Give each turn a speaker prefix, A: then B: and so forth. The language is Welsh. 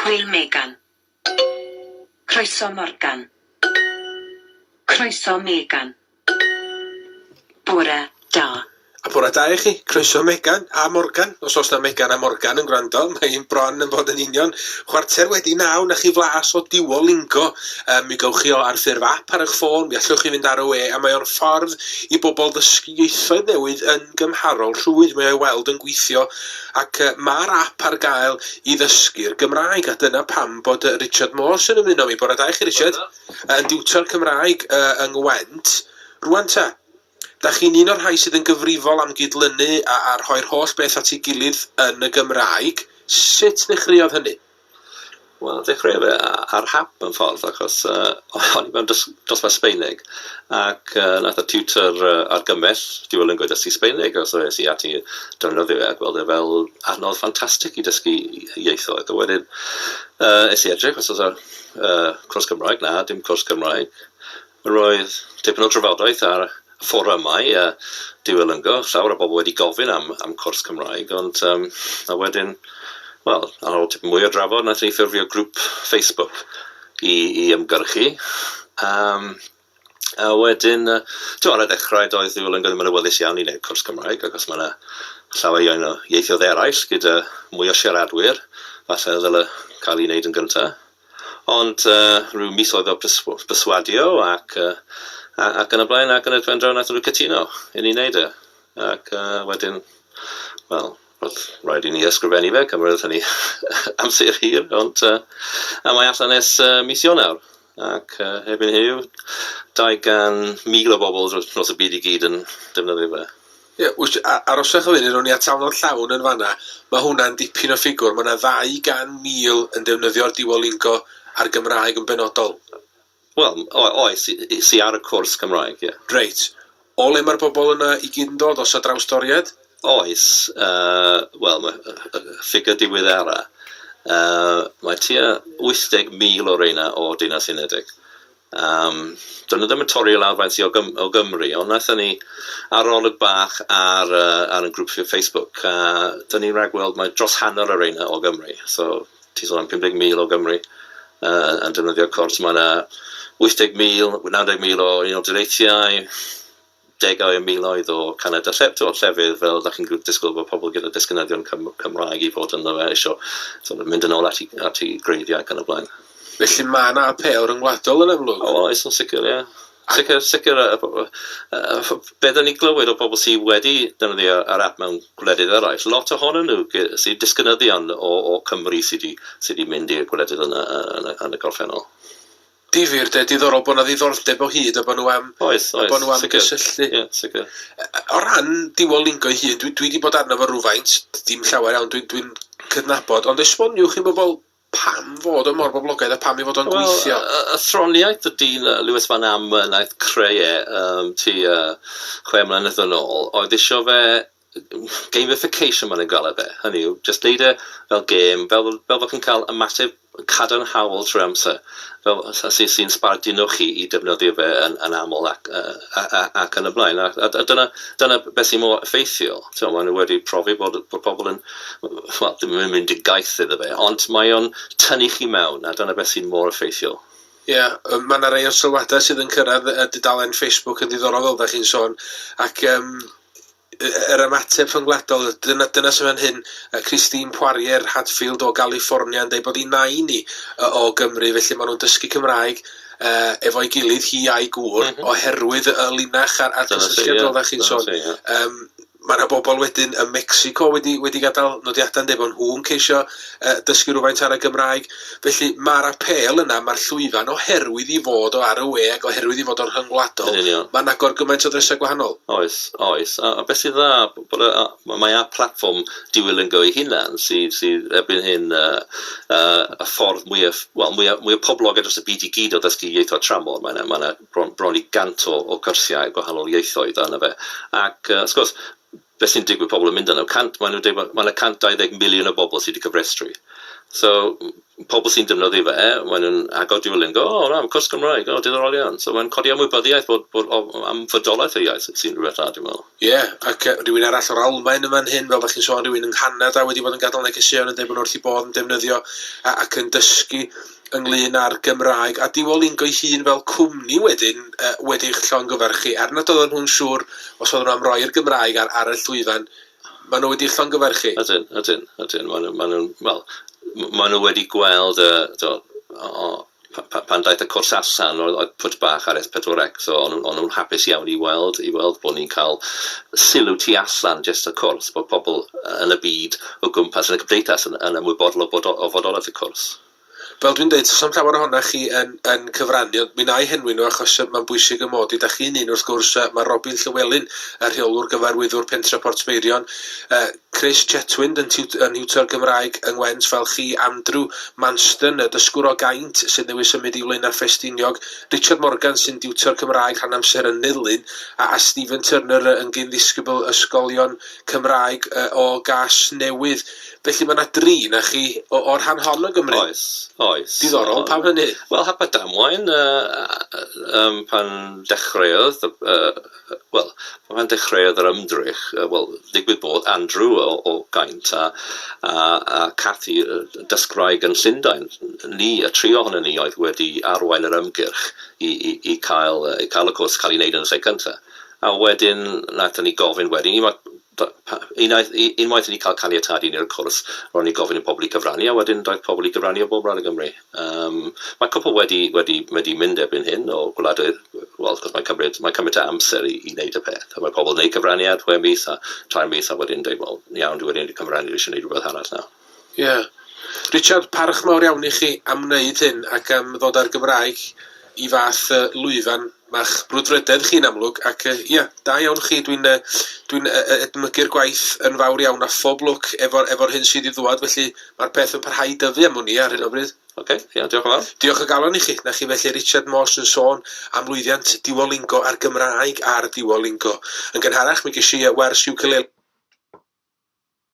A: Hwyl Megan. Croeso Morgan. Croeso Megan. Bore da.
B: A bore da i chi, croeso Megan a Morgan. Os oes na Megan a Morgan yn gwrando, mae'n bron yn bod yn union chwarter wedi 9 na chi flas o Duolingo. Mi gowch chi o ar ffurf app ar eich ffôn, mi allwch chi fynd ar y we, a mae o'n ffordd i bobl ddysgu ieithoedd newydd yn gymharol rhwyd. Mae o'i weld yn gweithio, ac mae'r app ar gael i ddysgu'r Gymraeg, a dyna pam bod Richard Morse yn ymuno mi. Bore da i chi, Richard, yn diwtor Cymraeg yng Ngwent. Rwan ta, da chi'n un o'r rhai sydd yn gyfrifol am gydlynu a rhoi'r holl beth at ei gilydd yn y Gymraeg. Sut ddechreuodd hynny?
C: Wel, dechrau fe ar hap yn ffordd, achos o'n i mewn dosbarth Sbeinig, ac nath y tiwtor argymell Duolingo dysgu Sbeinig, os oes i ati defnyddio fe, gweld e fel anodd ffantastig i dysgu ieithoedd. A wedyn, es i edrych, os oes cwrs Gymraeg, na, dim cwrs Gymraeg. Roedd tipyn o drafodaeth ar fforymau Duolingo, llawer o bobl wedi gofyn am cwrs Cymraeg, ond a wedyn, wel, ar ôl tipyn mwy o drafod, nath ni ffurfio grŵp Facebook i ymgyrchu. A wedyn, ar y dechrau doedd Duolingo ddim yn awyddus iawn i wneud cwrs Cymraeg, ac os mae yna llawer o ieithoedd eraill gyda mwy o siaradwyr, falle ddyle cael ei wneud yn gyntaf. Ond rhyw misoedd o perswadio ac yn y blaen, ac yn y dwendraw nath nhw cytuno i ni wneud e. Ac wedyn, wel, roedd rhaid i ni ysgrifennu fe, cymryd hynny amser hir, ond a mae allan ers mis Ionawr. Ac erbyn heddiw, 200,000 o bobl dros y byd i gyd yn defnyddio fe.
B: Arosach o fyny, ro'n i atalnod llawn yn fanna, mae hwnna'n dipyn o ffigwr. Mae yna 200,000 yn defnyddio'r Duolingo ar Gymraeg yn benodol.
C: Wel, oes, si ar y cwrs Cymraeg, ie.
B: Reit. O le mae'r bobl yna i gyd yn dod, os a drawstoriad?
C: Oes, wel, ffigur diweddara. Mae tua 80,000 o reina o Dinas Unedig. Dyn nhw ddim yn torri o lawr faint o Gymru, ond naethon ni arolwg bach ar y grŵp Facebook. Dyn ni'n rhagweld mae dros hanner o reina o Gymru. So, ti sôn am 50,000 o Gymru yn defnyddio'r cwrs. Mae yna 80,000, 90,000 o Unol Daleithiau, 10,000 o Canada, o llefydd fel da chi'n disgwyl bod pobl gyda disgynyddion Cymraeg i fod yn dda fe mynd yn ôl at ei greiddiau ac yn y blaen.
B: Felly mae yna apel ryngwladol yn amlwg?
C: Oes, yn sicr, ie. Sicr, beth o'n i glywed o bobl sydd wedi defnyddio ar app mewn gwledydd eraill, lot ohonyn nhw sydd disgynyddion o Cymru sydd wedi mynd i'r gwledydd yn y gorffennol.
B: Difyr, diddorol bod yna ddiddordeb o hyd a bod nhw am gysylltu.
C: Ie, sicr.
B: O ran Duolingo i hyd, dwi wedi bod arno fo rhywfaint, dim llawer iawn, dwi'n cydnabod, ond esboniwch i bobl pam fod o mor boblogaidd a pam i fod o'n gweithio?
C: Y throniaeth y dyn Lewis Van Am naeth creu ti 6 mlynedd yn ôl, oedd isio fe gamification ma'n ei gael fe. Hynny yw, just neud e fel game, fel fod chi'n cael ymateb cadarnhaol trwy amser, fel sy'n sbardino chi i defnyddio fe yn aml ac yn y blaen. A dyna beth sy'n mor effeithiol. Maen nhw wedi profi bod pobl yn, wel, ddim yn mynd i gaeth iddo fe, ond mae o'n tynnu chi mewn, a dyna beth sy'n mor effeithiol.
B: Ie, mae yna rei o sylwadau sydd yn cyrraedd y dudalen Facebook yn ddiddorol fel da chi'n sôn, ac yr ymateb rhyngwladol, dyna sy'n fan hyn, Christine Poirier Hadfield o California yn dweud bod hi'n nain ni o Gymru, felly maen nhw'n dysgu Cymraeg efo'i gilydd hi a'i gŵr, oherwydd y linach a'r cysylltiad fel da chi'n sôn. Mae yna bobl wedyn yn Mexico wedi gadael nodiadau'n dweud bod nhw'n ceisio dysgu rhywfaint ar y Gymraeg. Felly mae'r apel yna, mae'r llwyfan oherwydd i fod o ar y we ac oherwydd i fod o'r rhyngwladol. Mae'n agor gymaint o ddrysau gwahanol.
C: Oes. A beth sydd dda, mae ar platform Duolingo ei hunan sydd erbyn hyn y ffordd mwy o poblogaidd dros y byd i gyd o ddysgu ieithoedd tramor. Mae yna bron i 100 o gyrsiau gwahanol ieithoedd yna fe. Ac, wrth gwrs, beth sy'n digwydd pobl yn mynd yna, mae yna 120 miliwn o bobl sydd wedi cyfrestru. So, pobl sy'n defnyddio fe, maen nhw'n agor Duolingo, na, cwrs Cymraeg, diddorol iawn. So, mae'n codi ymwybyddiaeth am fodolaeth y iaith sy'n rhywbeth da, dwi'n meddwl.
B: Ie, ac rhywun arall o'r Almaen yma'n hyn, fel ddech chi'n sôn, rhywun yng Nghanada wedi bod yn gadael negeseuon yn dweud bod nhw wrth i bod yn defnyddio ac yn dysgu ynglyn â'r Gymraeg. A Duolingo ei hun fel cwmni wedyn wedi'ch llongyfarchu, er nad oedden nhw'n siŵr os oedden nhw am roi'r Gymraeg ar y llwyfan, maen nhw wedi'ch llongyfarchu.
C: Ydyn. Maen nhw wedi gweld pan daeth y cwrs allan oedd pwt bach ar S4C, so o'n nhw'n hapus iawn i weld bod ni'n cael sylw tu allan jyst y cwrs, bod pobl yn y byd o gwmpas yn y cymdeithas yn ymwybodol o fodolaeth y cwrs.
B: Fel dwi'n dweud, os am llawer ohonoch chi yn cyfrannu, ond mi na i henwi nhw achos mae'n bwysig y mod. Ydych chi'n un wrth gwrs, mae Robin Llywelyn, y rheolwr gyfarwyddwr Pentre Portsmeirion, Chris Chetwynd yn hiwtor Gymraeg yng Ngwent fel chi, Andrew Manston, y dysgwr o Gaint sy'n newid symud i Wlaen ar Ffestiniog, Richard Morgan sy'n diwtor Cymraeg rhan amser yn Nilyn, a Stephen Turner yn gyndisgybl ysgolion Cymraeg o Gas Newydd. Felly mae yna dri na chi o'r rhan hon o Gymru.
C: Oes.
B: Diddorol, pam hynny?
C: Wel, hapa damwain, pan dechreuodd, pan dechreuodd yr ymdrech, digwydd bod Andrew o Gaint a Cathy dysgraig yn Llundain. Ni, y tri ohonyn ni oedd wedi arwain yr ymgyrch i cael y cwrs cael ei wneud yn y lle cyntaf. A wedyn, nath ni gofyn wedyn, unwaith ni cael caniatadu ni'r cwrs, ro'n ni gofyn i pobl i gyfrannu, a wedyn doedd pobl i gyfrannu o bob rhan y Gymru. Mae cwpl wedi mynd erbyn hyn o gwladydd, cos mae'n cymryd amser i wneud y peth. Mae pobl yn gwneud cyfraniad 6 mis a 3 mis, a wedyn dweud, iawn, dwi wedi cyfrannu, dwi eisiau gwneud rhywbeth arall nawr.
B: Ie. Richard, parch mawr iawn i chi am wneud hyn ac am ddod ar Gymraeg i fath lwyfan ma'ch brwdfrydedd chi'n amlwg, ac da iawn chi, dwi'n edmygu'r gwaith yn fawr iawn a phob lwc efo'r hyn sydd i ddwad, felly mae'r peth yn parhau dyfu am hwnni ar hyn o bryd.
C: Diolch yn fawr.
B: Diolch o galon i chi. Na chi felly Richard Morse yn sôn am lwyddiant Duolingo a'r Gymraeg ar Duolingo. Yn gynharach, mi ges i wers ukulele